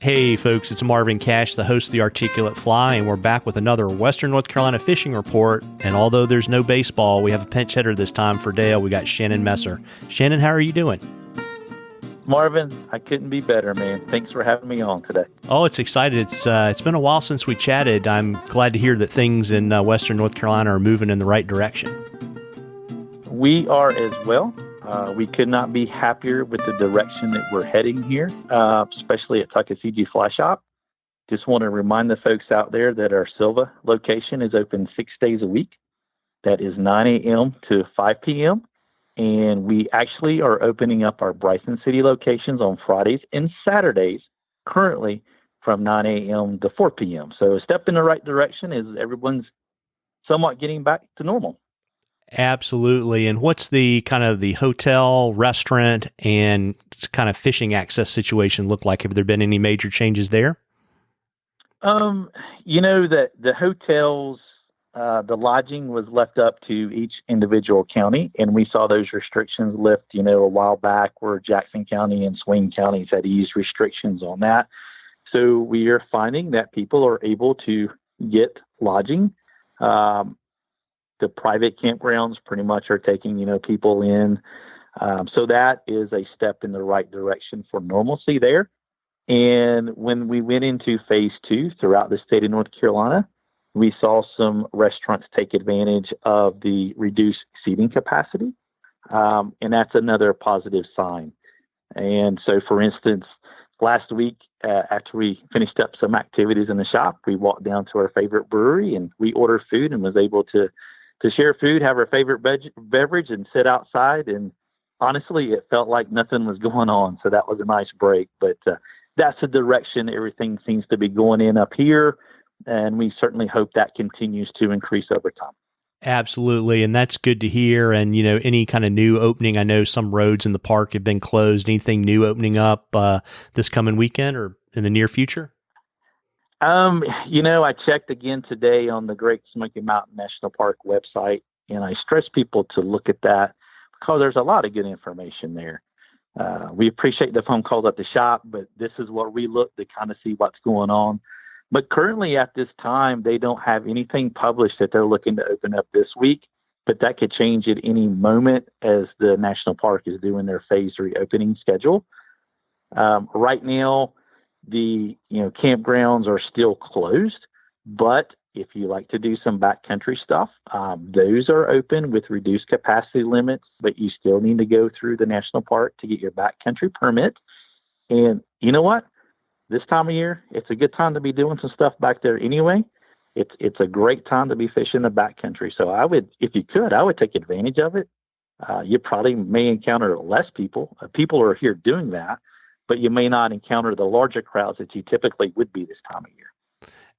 Hey folks, it's Marvin Cash, the host of The Articulate Fly, and we're back with another Western North Carolina fishing report. And although there's no baseball, we have a pinch hitter this time for Dale. We got Shannon Messer. Shannon, how are you doing? Marvin, I couldn't be better, man. Thanks for having me on today. Oh, it's excited. It's been a while since we chatted. I'm glad to hear that things in Western North Carolina are moving in the right direction. We are as well. We could not be happier with the direction that we're heading here, especially at Tuckasegee Fly Shop. Just want to remind the folks out there that our Silva location is open 6 days a week. That is 9 a.m. to 5 p.m. And we actually are opening up our Bryson City locations on Fridays and Saturdays, currently from 9 a.m. to 4 p.m. So a step in the right direction as everyone's somewhat getting back to normal. Absolutely. And what's the kind of the hotel, restaurant, and kind of fishing access situation look like? Have there been any major changes there? That the hotels, the lodging was left up to each individual county, and we saw those restrictions lift, a while back where Jackson County and Swain counties had eased restrictions on that. So we are finding that people are able to get lodging. The private campgrounds pretty much are taking, people in. So that is a step in the right direction for normalcy there. And when we went into phase 2 throughout the state of North Carolina, we saw some restaurants take advantage of the reduced seating capacity. And that's another positive sign. And so, for instance, last week, after we finished up some activities in the shop, we walked down to our favorite brewery and we ordered food and was able to share food, have our favorite beverage, and sit outside. And honestly, it felt like nothing was going on. So that was a nice break. But that's the direction everything seems to be going in up here. And we certainly hope that continues to increase over time. Absolutely. And that's good to hear. And, any kind of new opening, I know some roads in the park have been closed. Anything new opening up this coming weekend or in the near future? I checked again today on the Great Smoky Mountain National Park website, and I stress people to look at that because there's a lot of good information there. We appreciate the phone calls at the shop, but this is where we look to kind of see what's going on. But currently at this time, they don't have anything published that they're looking to open up this week, but that could change at any moment as the National Park is doing their phase reopening schedule. Right now, the campgrounds are still closed, but if you like to do some backcountry stuff, those are open with reduced capacity limits, but you still need to go through the national park to get your backcountry permit. And you know what? This time of year, it's a good time to be doing some stuff back there anyway. It's a great time to be fishing the backcountry. So I would take advantage of it. You probably may encounter less people. People are here doing that, but you may not encounter the larger crowds that you typically would be this time of year.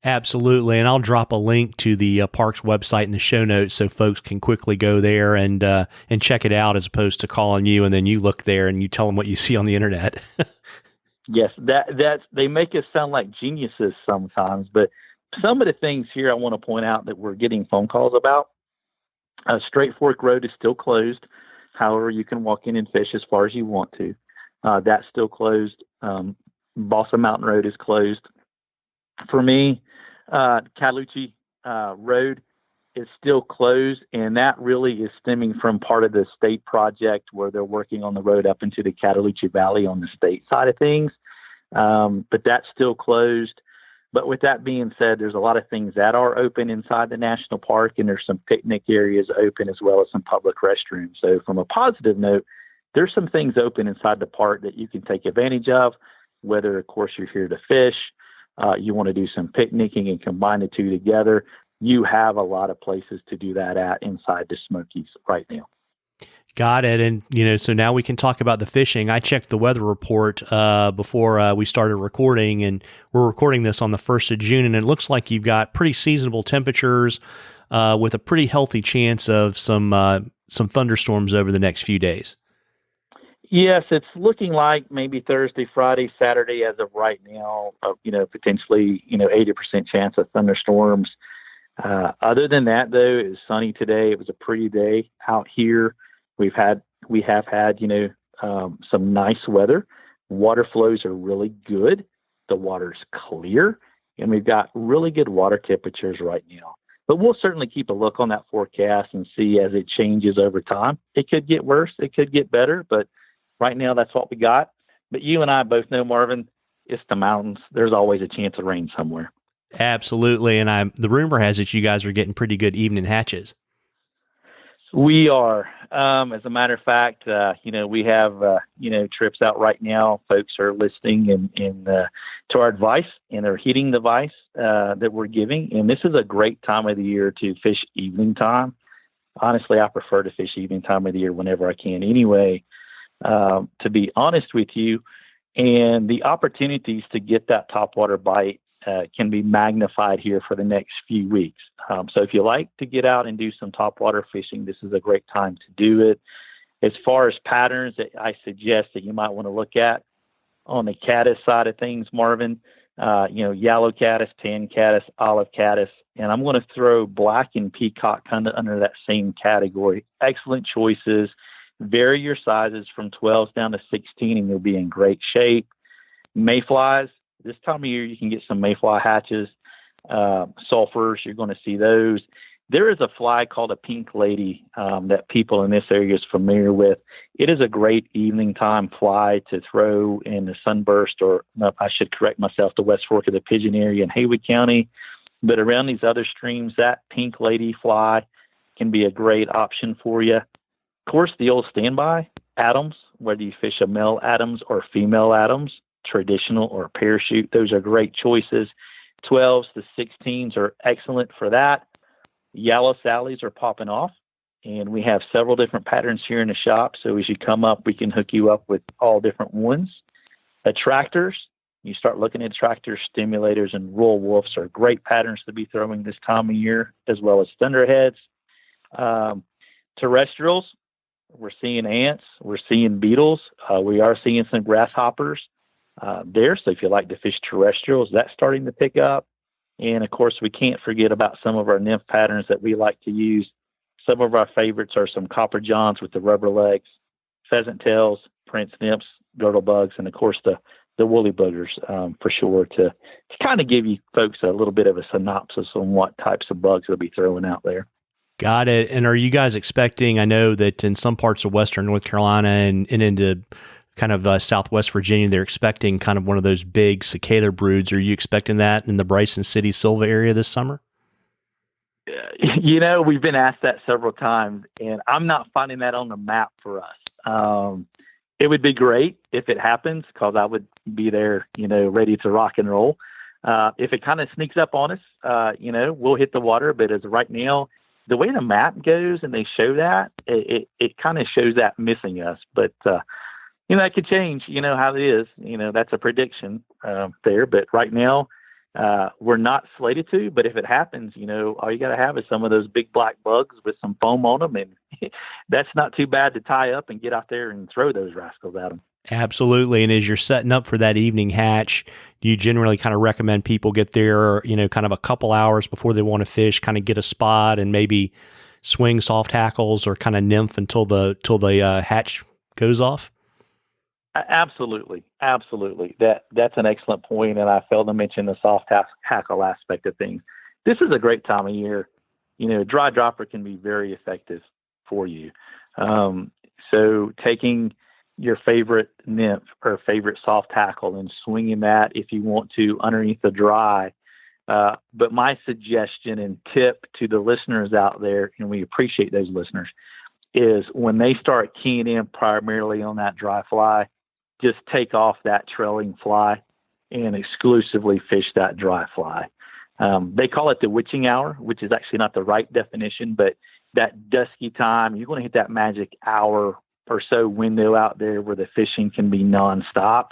Absolutely. And I'll drop a link to the park's website in the show notes so folks can quickly go there and check it out as opposed to calling you and then you look there and you tell them what you see on the internet. Yes, that's they make us sound like geniuses sometimes, but some of the things here I want to point out that we're getting phone calls about. Straight Fork Road is still closed. However, you can walk in and fish as far as you want to. That's still closed. Balsam Mountain Road is closed. For me, Cataloochee Road is still closed, and that really is stemming from part of the state project where they're working on the road up into the Cataloochee Valley on the state side of things. But that's still closed. But with that being said, there's a lot of things that are open inside the national park, and there's some picnic areas open as well as some public restrooms. So from a positive note, there's some things open inside the park that you can take advantage of, whether, of course, you're here to fish, you want to do some picnicking and combine the two together. You have a lot of places to do that at inside the Smokies right now. Got it. And, so now we can talk about the fishing. I checked the weather report before we started recording, and we're recording this on the 1st of June, and it looks like you've got pretty seasonable temperatures with a pretty healthy chance of some thunderstorms over the next few days. Yes, it's looking like maybe Thursday, Friday, Saturday as of right now, potentially, 80% chance of thunderstorms. Other than that, though, it was sunny today. It was a pretty day out here. We have had, some nice weather. Water flows are really good. The water's clear, and we've got really good water temperatures right now. But we'll certainly keep a look on that forecast and see as it changes over time. It could get worse. It could get better. But right now, that's what we got. But you and I both know, Marvin, it's the mountains. There's always a chance of rain somewhere. Absolutely. And the rumor has it you guys are getting pretty good evening hatches. We are. As a matter of fact, we have, trips out right now. Folks are listening to our advice, and they're heeding the advice that we're giving. And this is a great time of the year to fish evening time. Honestly, I prefer to fish evening time of the year whenever I can anyway, to be honest with you. And the opportunities to get that topwater bite can be magnified here for the next few weeks. So if you like to get out and do some topwater fishing, this is a great time to do it. As far as patterns that I suggest that you might want to look at on the caddis side of things, Marvin, yellow caddis, tan caddis, olive caddis, and I'm going to throw black and peacock kind of under that same category. Excellent choices. Vary your sizes from 12s down to 16 and you'll be in great shape. Mayflies, this time of year you can get some mayfly hatches, sulfurs, you're going to see those. There is a fly called a pink lady that people in this area is familiar with. It is a great evening time fly to throw in the Sunburst, or no, I should correct myself, the West Fork of the Pigeon area in Haywood County. But around these other streams, that pink lady fly can be a great option for you. Of course, the old standby, Adams, whether you fish a male Adams or female Adams, traditional or parachute, those are great choices. 12s to 16s are excellent for that. Yellow Sallies are popping off, and we have several different patterns here in the shop. So as you come up, we can hook you up with all different ones. Attractors, you start looking at attractors, stimulators, and roll wolves are great patterns to be throwing this time of year, as well as thunderheads. Terrestrials, we're seeing ants, we're seeing beetles, we are seeing some grasshoppers there. So if you like to fish terrestrials, that's starting to pick up. And of course, we can't forget about some of our nymph patterns that we like to use. Some of our favorites are some copper johns with the rubber legs, pheasant tails, prince nymphs, girdle bugs, and of course the woolly boogers for sure, to kind of give you folks a little bit of a synopsis on what types of bugs they'll be throwing out there. Got it. And are you guys expecting, I know that in some parts of Western North Carolina and into kind of Southwest Virginia, they're expecting kind of one of those big cicada broods. Are you expecting that in the Bryson City, Sylva area this summer? We've been asked that several times, and I'm not finding that on the map for us. It would be great if it happens, because I would be there, ready to rock and roll. If it kind of sneaks up on us, we'll hit the water. But as of right now, the way the map goes and they show that, it kind of shows that missing us. But, that could change, how it is. That's a prediction there. But right now, we're not slated to. But if it happens, all you got to have is some of those big black bugs with some foam on them. And that's not too bad to tie up and get out there and throw those rascals at them. Absolutely. And as you're setting up for that evening hatch, do you generally kind of recommend people get there, kind of a couple hours before they want to fish, kind of get a spot and maybe swing soft hackles or kind of nymph until the hatch goes off? Absolutely. That's an excellent point, and I failed to mention the soft hackle aspect of things. This is a great time of year. Dry dropper can be very effective for you. So taking your favorite nymph or favorite soft hackle and swinging that, if you want to, underneath the dry. But my suggestion and tip to the listeners out there, and we appreciate those listeners, is when they start keying in primarily on that dry fly, just take off that trailing fly and exclusively fish that dry fly. They call it the witching hour, which is actually not the right definition, but that dusky time, you're going to hit that magic hour or so window out there where the fishing can be nonstop.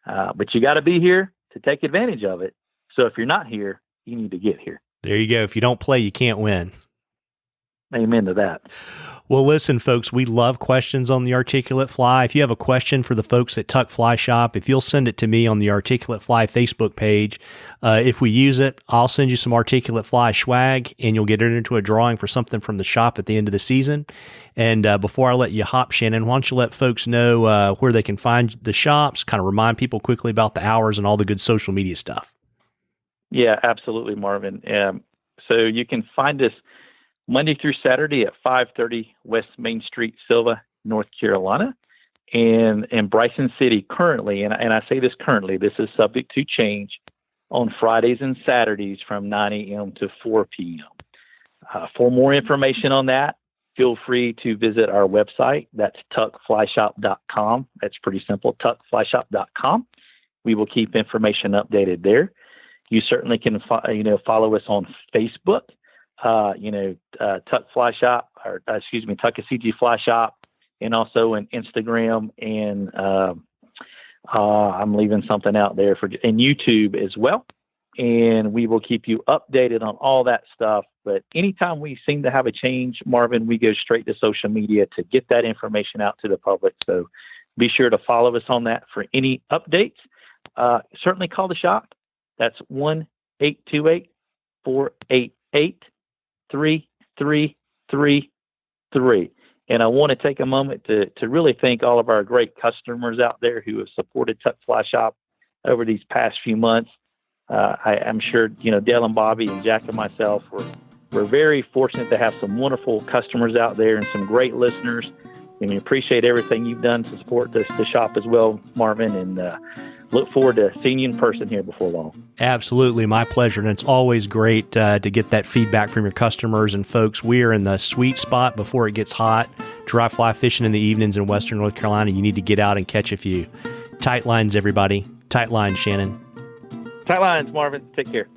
But you got to be here to take advantage of it. So if you're not here, you need to get here. There you go. If you don't play, you can't win. Amen to that. Well, listen, folks, we love questions on the Articulate Fly. If you have a question for the folks at Tuck Fly Shop, if you'll send it to me on the Articulate Fly Facebook page, if we use it, I'll send you some Articulate Fly swag, and you'll get it into a drawing for something from the shop at the end of the season. And before I let you hop, Shannon, why don't you let folks know where they can find the shops, kind of remind people quickly about the hours and all the good social media stuff. Yeah, absolutely, Marvin. So you can find us Monday through Saturday at 530 West Main Street, Sylva, North Carolina, and in Bryson City currently, and I say this currently, this is subject to change, on Fridays and Saturdays from 9 a.m. to 4 p.m. For more information on that, feel free to visit our website. That's tuckflyshop.com. That's pretty simple, tuckflyshop.com. We will keep information updated there. You certainly can follow us on Facebook. Tuck Fly Shop, Tuck CG Fly Shop, and also in Instagram, and I'm leaving something out there and YouTube as well. And we will keep you updated on all that stuff. But anytime we seem to have a change, Marvin, we go straight to social media to get that information out to the public. So be sure to follow us on that for any updates. Certainly call the shop. That's 1-828-488-3333. And I want to take a moment to really thank all of our great customers out there who have supported Tuck Fly Shop over these past few months. I'm sure, Dale and Bobby and Jack and myself, we're very fortunate to have some wonderful customers out there and some great listeners. And we appreciate everything you've done to support the shop as well, Marvin, and look forward to seeing you in person here before long. Absolutely. My pleasure. And it's always great to get that feedback from your customers. And folks, we are in the sweet spot before it gets hot. Dry fly fishing in the evenings in Western North Carolina. You need to get out and catch a few. Tight lines, everybody. Tight lines, Shannon. Tight lines, Marvin. Take care.